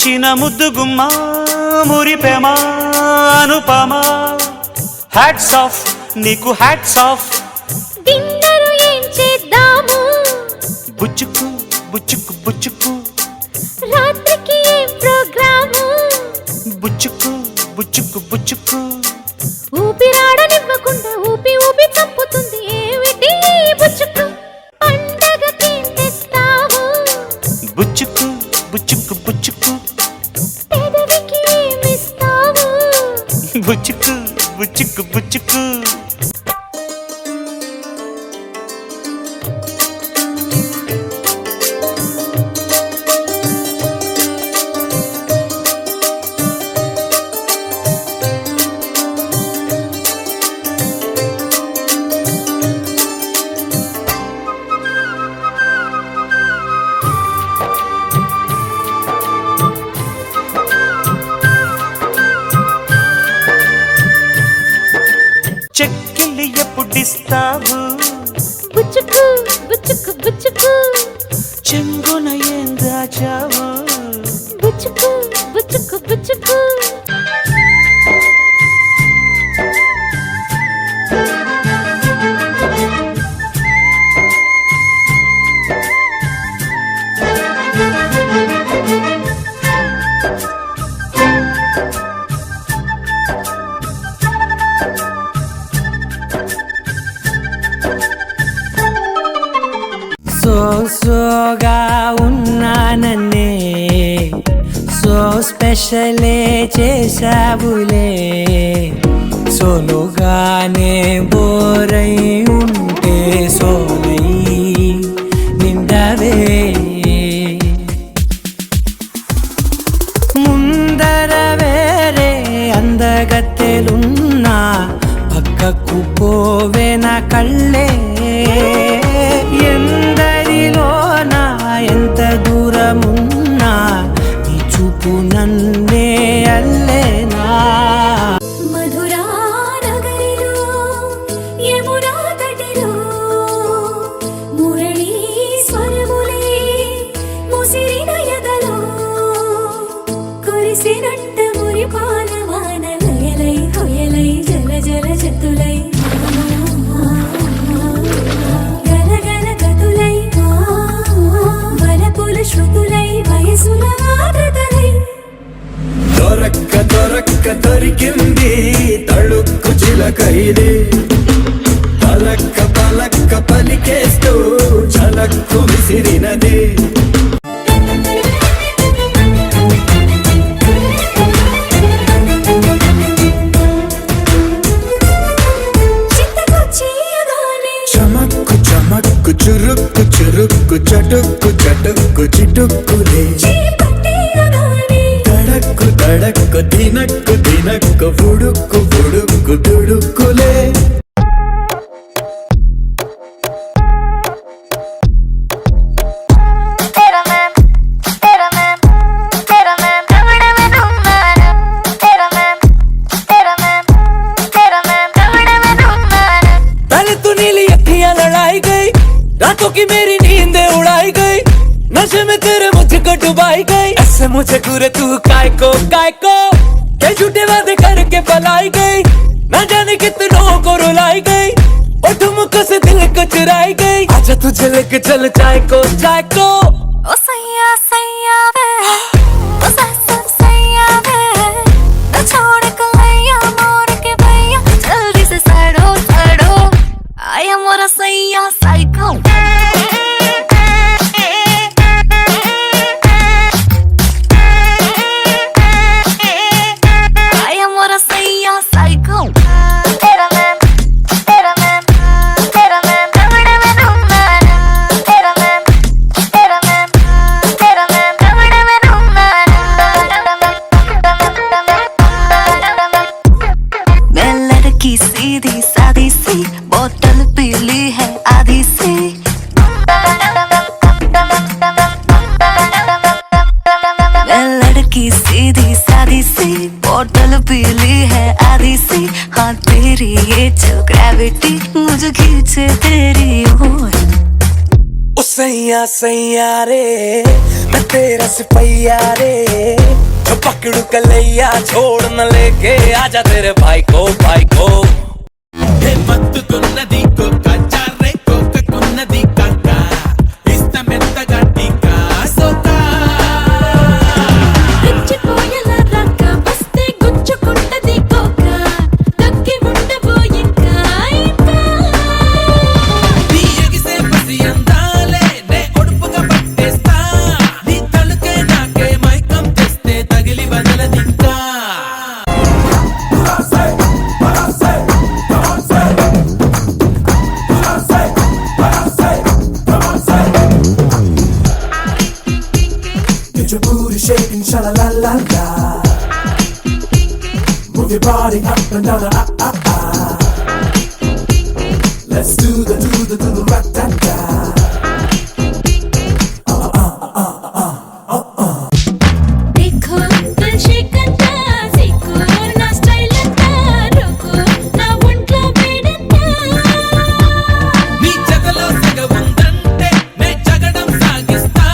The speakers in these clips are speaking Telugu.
మురిసిన ముద్దుగుమ్మ మురిపెమా అనుపమా హ్యాట్స్ ఆఫ్ నీకు హ్యాట్స్ ఆఫ్ డిన్నరు ఏం చేద్దాము బుచ్చుకు బుచ్చుకు బుచ్చుకు రాత్రికి ఏం ప్రోగ్రాము బుచ్చుకు బుచ్చుకు బుచ్చుకు ఊపిరాడనివ్వకుండా ఊపి ఊపి చంపుతుంది ఏమిటి బుచ్చుకు పండగకేం తెస్తావు బుచ్చుకు బుచ్చుకు బుచ్చుకు పెదవికి ఏమిస్తావు బుచ్చుకు బుచ్చుకు బుచ్చుకు చెక్కిలి ఎప్పుడిస్తావు బుచ్చుకు బుచ్చుకు బుచ్చుకు చెంగున ఏం దాచావు బుచ్చుకు బుచ్చుకు బుచ్చుకు సోగా ఉన్నానన్నే సో స్పెషలే చేసావులే సోలుగానే బోరై ఉంటే సోలై నిండవే ముందర వేరే అందగత్తెలున్నా పక్కకు పోవే నా కళ్ళే ఎందరిలోనా ఎంత దూరమున్నా నీ చూపు నన్నే అల్లేనా మధురా నగరిలో యమునా తటిలో మురళీ స్వరములే ముసిరిన ఎదలో కురిసినంట మురిపాల వానలయలై హొయలై జల జల జతులై గలగల గతులై వలపుల శృతులై వయసుల ఆర్ద్రతలై దొరక్క దొరక్క దొరికింది తళుక్కు చిలకైది పలక్క పలక్క పలికేస్తూ చలక్కు విసిరినది చమక్కు చమక్కు చురుక్కు చురుక్కు చటుక్కు చటుక్కు చిటుక్కులే తడక్కు తడక్కు దినక్కు దినక్కు బుడుక్కు బుడుక్కు దుడుక్కులే पहले तो नीली अखियां लड़ाई गई रातों की मेरी नींदें उड़ाई गई नशे में तेरे मुझको डुबाई गई ऐसे मुझे घूरे तू काय को के झूठे वादे करके पलाई गई ना जाने कितनों को रुलाई गई और ठुमकों से दिल को चुराई गई आजा तुझे लेके चल चाय को ओ सैया सैया वे ओ सैया वे न छोड़ कलैया मोर के भैया जल्दी से सड़ो आया मोरा सैया साइको आया मोरा सैया साइको सीधी सादी सी बोतल पीली है आधी सी मैं लड़की सीधी सादी सी बोतल पीली है आधी सी हाँ तेरी ये जो ग्रेविटी मुझे खींचे तेरी ओर सैया सैया रे मैं तेरा सिपैया रे जो पकड़ू कलैया छोड़ न लेके आजा तेरे भाई को మత్తుకున్నది కోక చారే కోకకున్నది కాక ఇష్టమెత్తగా టీకా సోకా రెచ్చిపోయేల రక్క వస్తే గుచ్చుకుంటది కోక తక్కి ఉండబోయింకా నీ ఎగిసే పసి అందాలే నే ఒడుపుగా పట్టేస్తా నీ తలుకే నాకే మైకం తెస్తే తగిలి వదలనింకా Get your booty shaking, shala la la la. Move your body up and down, Let's do the rat-ta-ta. देखो दिल शेकंता सीखो ना स्टाइल अंता रुको ना ఒంట్లో వేడంతా నీ జగలో సగ ఉందంటే నే జగడం సాగిస్తా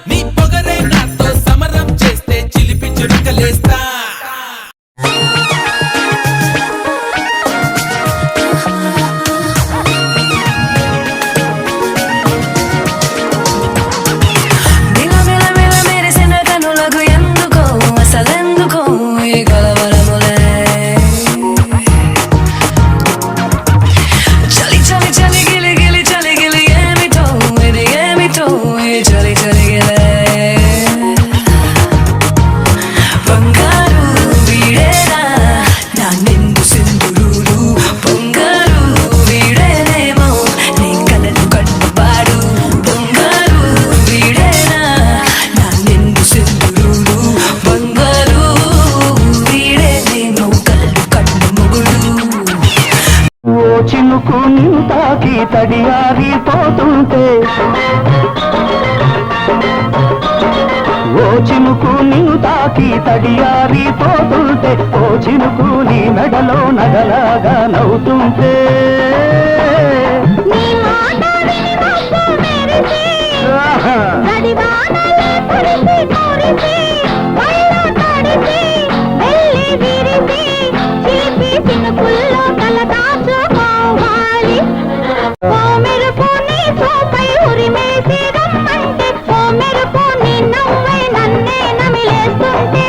నీ పొగరే నాతో సమరం చేస్తే చిలిపి చురుకలేస్తా మిల మిల మిల మెరిసిన కనులకు ఎందుకో అసలెందుకో ఈ కలవరములే చలి చలి చలి గిలి గిలి చలి గిలి ఏమిటో ఇది ఏమిటో ఈ చలి చలి గిలే బంగారు వీడేనా నా నిండు సింధురులు బంగారు వీడేనేమో నీ కలలు కట్టుబాడు బంగారు వీడేనా నా నిండు సింధురులు బంగారు వీడేనేమో కలలు కట్టు మొగుడు ఓ చినుకు నిన్ను తాకి తడియారిపోతుంటే ఓ చినుకు నిన్ను తాకి తడియారిపోతుంటే ఓ చినుకు నీ మెడలో నగలాగా నవ్వుతుంటే నీ మాట విని మబ్బు మెరిసి ఆహా. గడివానలే కురిసి కురిసి కళ్ళు తడిసి వెళ్ళి విరిసి చీపి చినుకుల్లో తల దాచుకోవాలి ఓ మెరుపు నీ చూపై ఉరిమేసి రమ్మంటే ఓ మెరుపు నీ నవ్వై నన్నే నమిలేస్తుంటే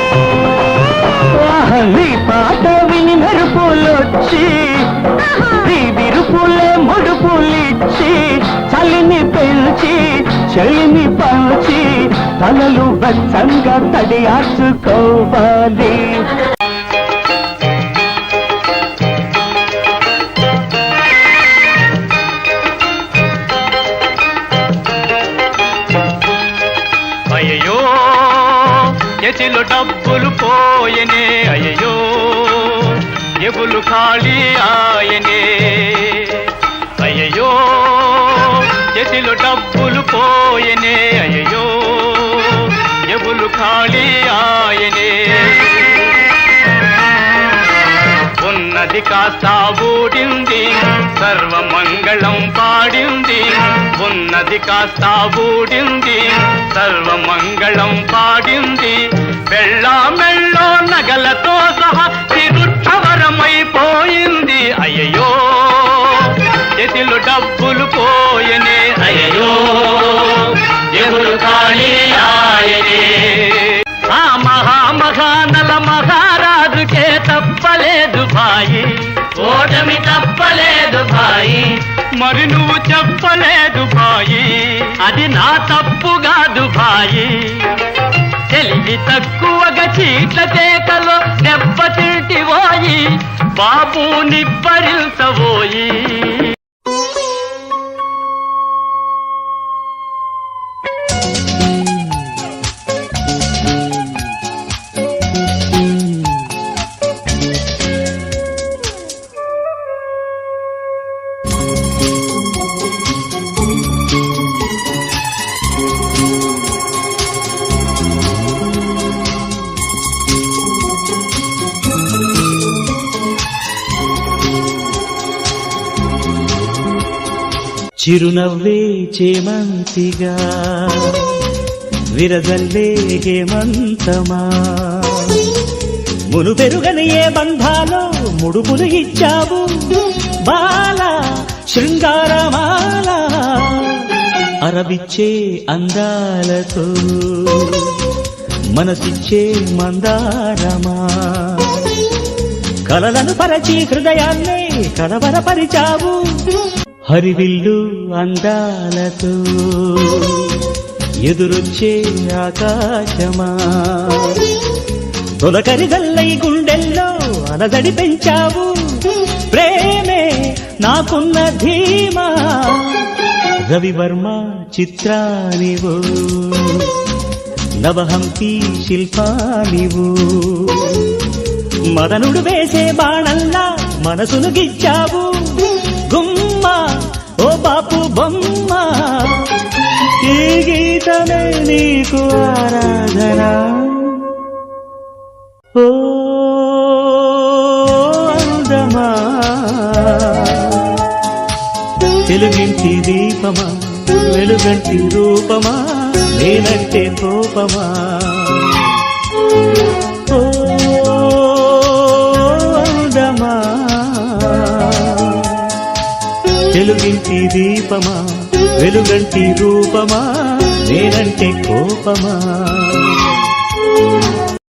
ఆహా, నీ పాట విని మెరుపులొచ్చి నీ విరుపులే ముడుపులిచ్చి చలిని పెంచి చలిని పంచి తలలు వెచ్చంగా తడియార్చుకోవాలి అయ్యో ఎచిలో డబ్బులు పోయనే అయ్యో ఎగులు ఖాళీ ఆయనే అయ్యో ఎచిలో డబ్బులు పోయనే అయ్యో ఎగులు ఖాళీ ఆయనే ఉన్నది కాస్త ఊడింది సర్వమంగళం పాడింది ఉన్నది కాస్త ఊడింది సర్వమంగళం పాడింది వెళ్ళా మెళ్ళో నగలతో సహా తిరుక్షవరమైపోయింది అయ్యో ఎదిలో డబ్బులు పోయనే అయ్యో ఎగులు ఖాళీ ఆయనే ఆ మహామహానల మహారాజుకే తప్పలేదు భాయి ఓటమి తప్పలేదు భాయి మరి నువ్వు చెప్పలేదు భాయి అది నా తప్పు కాదు భాయి తెలివి తక్కువగా చీట్ల చేకలో దెబ్బతింటివోయి బాబు నిబ్బరించబోయి చిరునవ్వే చేమంతిగా విరజల్లే హేమంతమా మును పెరుగని ఏ బంధాలో ముడుపులు ఇచ్చావు బాల శృంగారమాల అరవిచ్చే అందాలతో మనసిచ్చే మందారమా కలలను పరచి హృదయాన్నే కలవరపరిచావు హరివిల్లు అందాలతో ఎదురొచ్చే ఆకాశమా తొలకరి జల్లై గుండెల్లో అలజడి పెంచావు ప్రేమే నాకున్న ధీమా రవివర్మ చిత్రానివో నవహంపి శిల్పానివో మదనుడు వేసే బాణల్లా మనసును గిచ్చావు గుమ్మ ఓ బాపు బొమ్మ ఈ గీతమే నీకు ఆరాధన ఓ అందమా తెలుగింటి దీపమా వెలుగంటి రూపమా నేనంటే కోపమా ఓ అందమా తెలుగింటి దీపమా వెలుగంటి రూపమా నేనంటే కోపమా